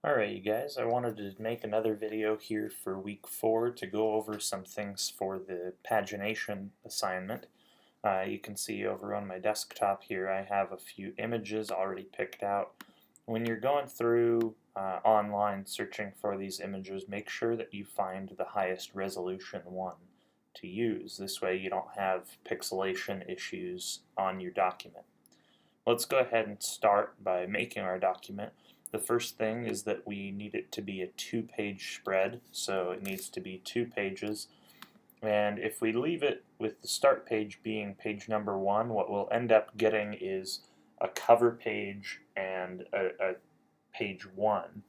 Alright, you guys, I wanted to make another video here for week 4 to go over some things for the pagination assignment. You can see over on my desktop here I have a few images already picked out. When you're going through online searching for these images, make sure that you find the highest resolution one to use. This way you don't have pixelation issues on your document. Let's go ahead and start by making our document. The first thing is that we need it to be a 2-page spread, so it needs to be 2 pages. And if we leave it with the start page being page number 1, what we'll end up getting is a cover page and a page 1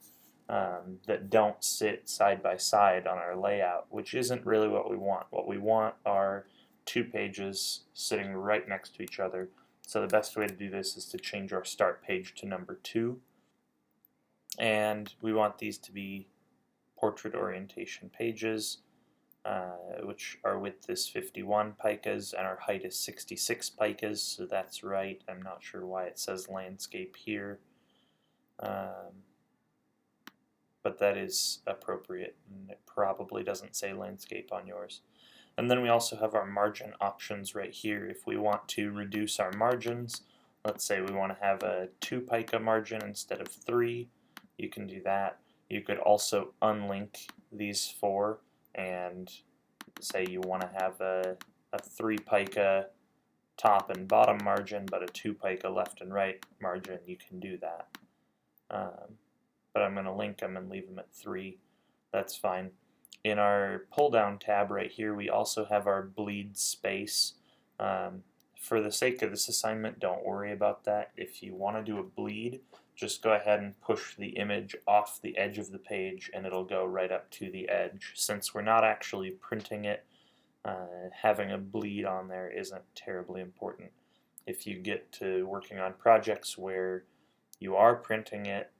that don't sit side by side on our layout, which isn't really what we want. What we want are 2 pages sitting right next to each other. So the best way to do this is to change our start page to number 2. And we want these to be portrait orientation pages, which our width is 51 picas and our height is 66 picas, so that's right. I'm not sure why it says landscape here, but that is appropriate, and it probably doesn't say landscape on yours. And then we also have our margin options right here. If we want to reduce our margins, let's say we want to have a 2 pica margin instead of 3, you can do that. You could also unlink these 4 and say you want to have a 3 pica top and bottom margin but a 2 pica left and right margin. You can do that. But I'm going to link them and leave them at 3. That's fine. In our pull down tab right here we also have our bleed space. For the sake of this assignment, don't worry about that. If you want to do a bleed, just go ahead and push the image off the edge of the page and it'll go right up to the edge. Since we're not actually printing it, having a bleed on there isn't terribly important. If you get to working on projects where you are printing it,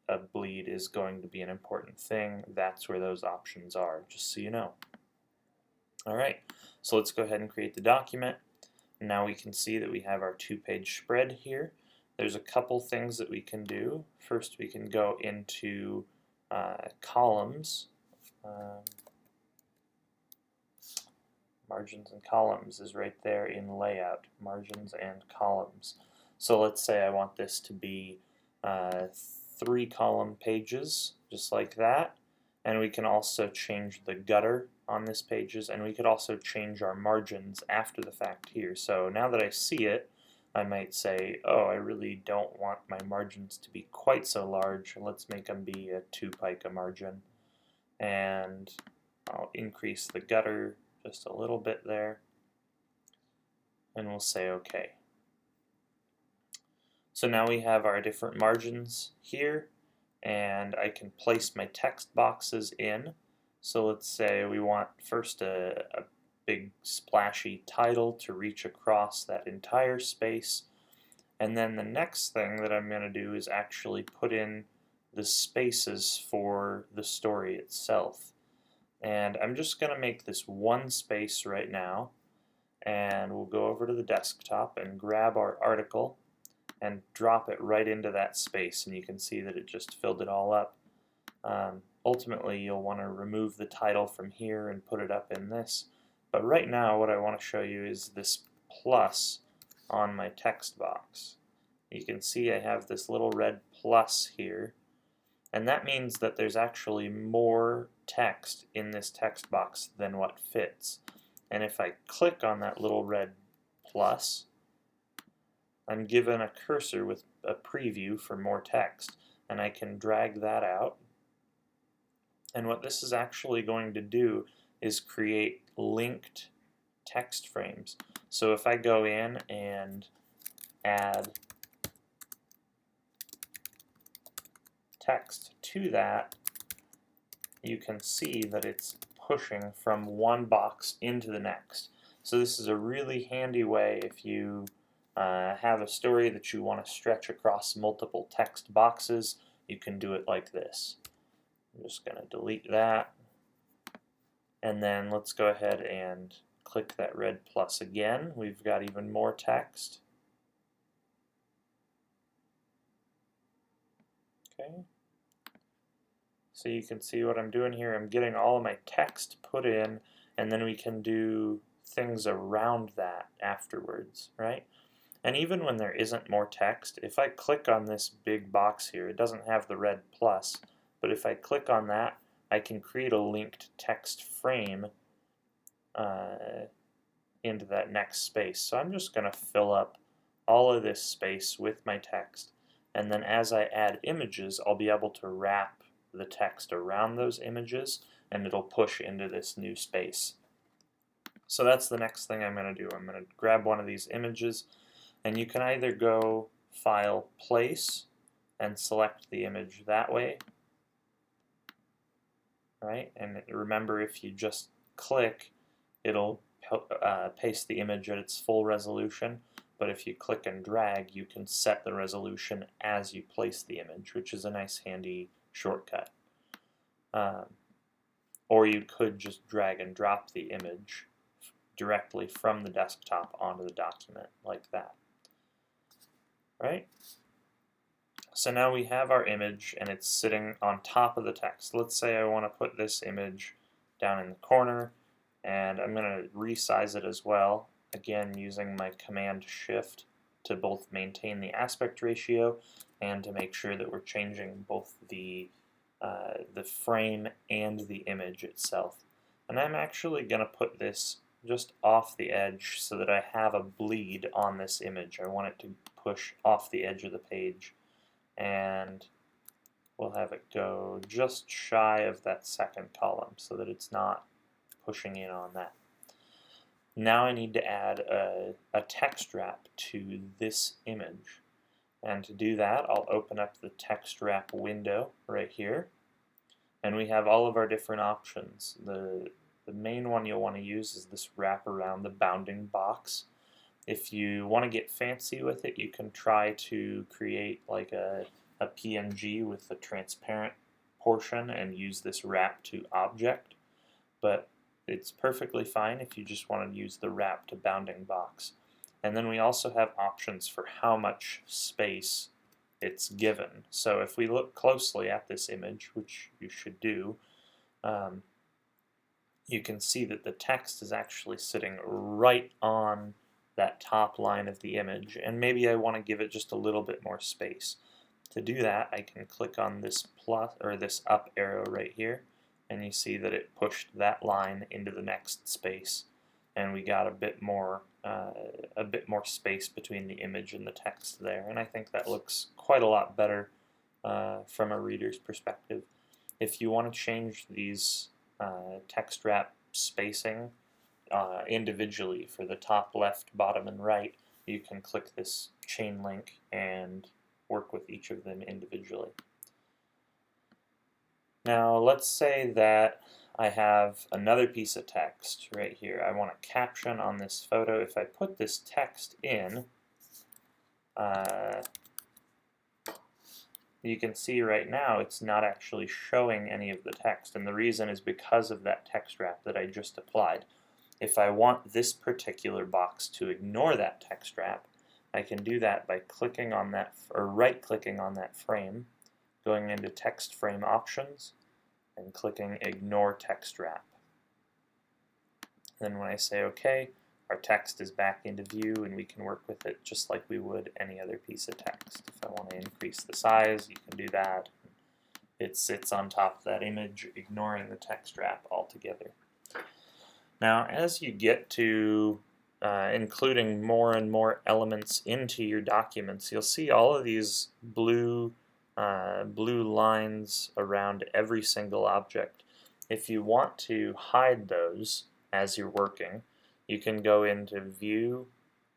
a bleed is going to be an important thing. That's where those options are, just so you know. Alright, so let's go ahead and create the document. Now we can see that we have our 2-page spread here. There's a couple things that we can do. First, we can go into columns. Margins and columns is right there in layout, margins and columns. So let's say I want this to be 3 column pages, just like that. And we can also change the gutter on this pages, and we could also change our margins after the fact here. So now that I see it, I might say, oh, I really don't want my margins to be quite so large. Let's make them be a 2 pica margin. And I'll increase the gutter just a little bit there. And we'll say OK. So now we have our different margins here, and I can place my text boxes in. So let's say we want first a big splashy title to reach across that entire space, and then the next thing that I'm going to do is actually put in the spaces for the story itself. And I'm just going to make this one space right now, and we'll go over to the desktop and grab our article and drop it right into that space, and you can see that it just filled it all up. Ultimately, you'll want to remove the title from here and put it up in this. But right now, what I want to show you is this plus on my text box. You can see I have this little red plus here, and that means that there's actually more text in this text box than what fits. And if I click on that little red plus, I'm given a cursor with a preview for more text, and I can drag that out. And what this is actually going to do is create linked text frames. So if I go in and add text to that, you can see that it's pushing from one box into the next. So this is a really handy way if you have a story that you want to stretch across multiple text boxes. You can do it like this. I'm just going to delete that, and then let's go ahead and click that red plus again. We've got even more text. Okay, So you can see what I'm doing here. I'm getting all of my text put in, and then we can do things around that afterwards, right? And even when there isn't more text, if I click on this big box here, it doesn't have the red plus, but if I click on that, I can create a linked text frame into that next space. So I'm just going to fill up all of this space with my text, and then as I add images, I'll be able to wrap the text around those images, and it'll push into this new space. So that's the next thing I'm going to do. I'm going to grab one of these images, and you can either go File, Place, and select the image that way, right? And remember, if you just click, it'll paste the image at its full resolution, but if you click and drag, you can set the resolution as you place the image, which is a nice handy shortcut. Or you could just drag and drop the image directly from the desktop onto the document like that. Right? So now we have our image and it's sitting on top of the text. Let's say I want to put this image down in the corner, and I'm going to resize it as well, again using my Command Shift to both maintain the aspect ratio and to make sure that we're changing both the frame and the image itself. And I'm actually going to put this just off the edge so that I have a bleed on this image. I want it to push off the edge of the page, and we'll have it go just shy of that second column so that it's not pushing in on that. Now I need to add a text wrap to this image, and to do that I'll open up the text wrap window right here, and we have all of our different options. The main one you'll want to use is this wrap around the bounding box. If you want to get fancy with it, you can try to create like a PNG with the transparent portion and use this wrap to object, but it's perfectly fine if you just want to use the wrap to bounding box. And then we also have options for how much space it's given. So if we look closely at this image, which you should do, you can see that the text is actually sitting right on that top line of the image, and maybe I want to give it just a little bit more space. To do that, I can click on this plus or this up arrow right here, and you see that it pushed that line into the next space, and we got a bit more space between the image and the text there, and I think that looks quite a lot better from a reader's perspective. If you want to change these text wrap spacing individually for the top, left, bottom, and right, you can click this chain link and work with each of them individually. Now let's say that I have another piece of text right here. I want a caption on this photo. If I put this text in, you can see right now it's not actually showing any of the text, and the reason is because of that text wrap that I just applied. If I want this particular box to ignore that text wrap, I can do that by clicking on that, or right-clicking on that frame, going into Text Frame Options, and clicking Ignore Text Wrap. Then when I say OK, our text is back into view, and we can work with it just like we would any other piece of text. If I want to increase the size, you can do that. It sits on top of that image, ignoring the text wrap altogether. Now, as you get to including more and more elements into your documents, you'll see all of these blue lines around every single object. If you want to hide those as you're working, you can go into View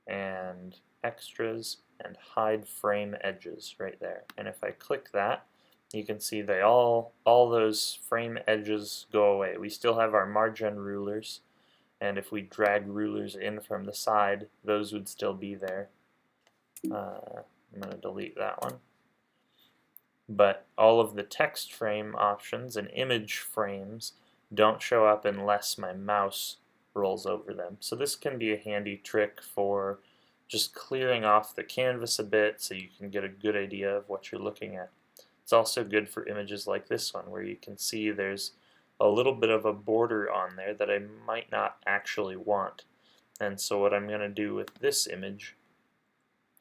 and Extras and Hide Frame Edges right there. And if I click that, you can see they all those frame edges go away. We still have our margin rulers, and if we drag rulers in from the side, those would still be there. I'm going to delete that one. But all of the text frame options and image frames don't show up unless my mouse rolls over them. So this can be a handy trick for just clearing off the canvas a bit so you can get a good idea of what you're looking at. It's also good for images like this one, where you can see there's a little bit of a border on there that I might not actually want. And so what I'm going to do with this image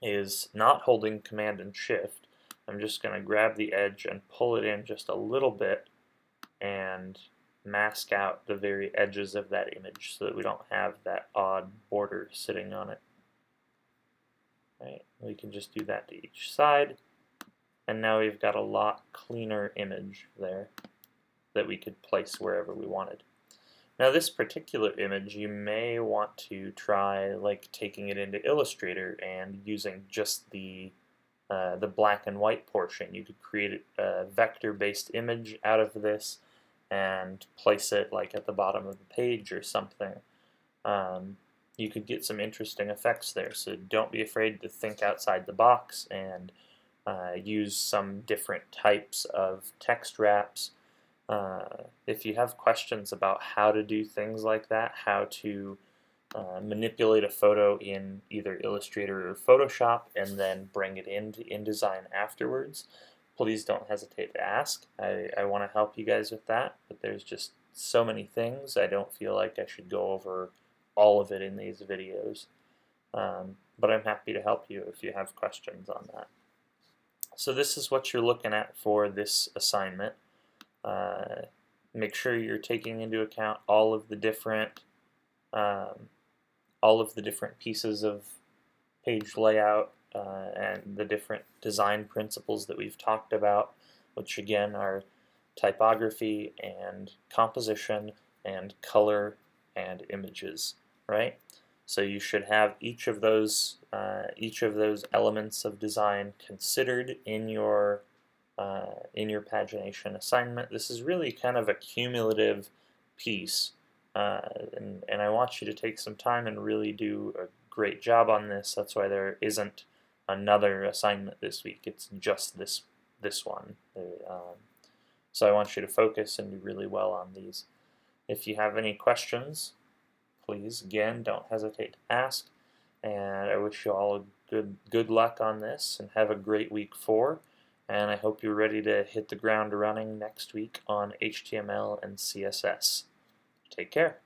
is, not holding Command and Shift, I'm just going to grab the edge and pull it in just a little bit and mask out the very edges of that image so that we don't have that odd border sitting on it. Right? We can just do that to each side, and now we've got a lot cleaner image there that we could place wherever we wanted. Now this particular image, you may want to try like taking it into Illustrator and using just the black and white portion. You could create a vector-based image out of this and place it like at the bottom of the page or something. You could get some interesting effects there, so don't be afraid to think outside the box and use some different types of text wraps. If you have questions about how to do things like that, how to manipulate a photo in either Illustrator or Photoshop and then bring it into InDesign afterwards, please don't hesitate to ask. I want to help you guys with that, but there's just so many things, I don't feel like I should go over all of it in these videos. But I'm happy to help you if you have questions on that. So this is what you're looking at for this assignment. Make sure you're taking into account all of the different pieces of page layout and the different design principles that we've talked about, which again are typography and composition and color and images, right? So you should have each of those elements of design considered in your pagination assignment. This is really kind of a cumulative piece, and I want you to take some time and really do a great job on this. That's why there isn't another assignment this week. It's just this one. So I want you to focus and do really well on these. If you have any questions, please, again, don't hesitate to ask. And I wish you all good luck on this, and have a great week 4. And I hope you're ready to hit the ground running next week on HTML and CSS. Take care.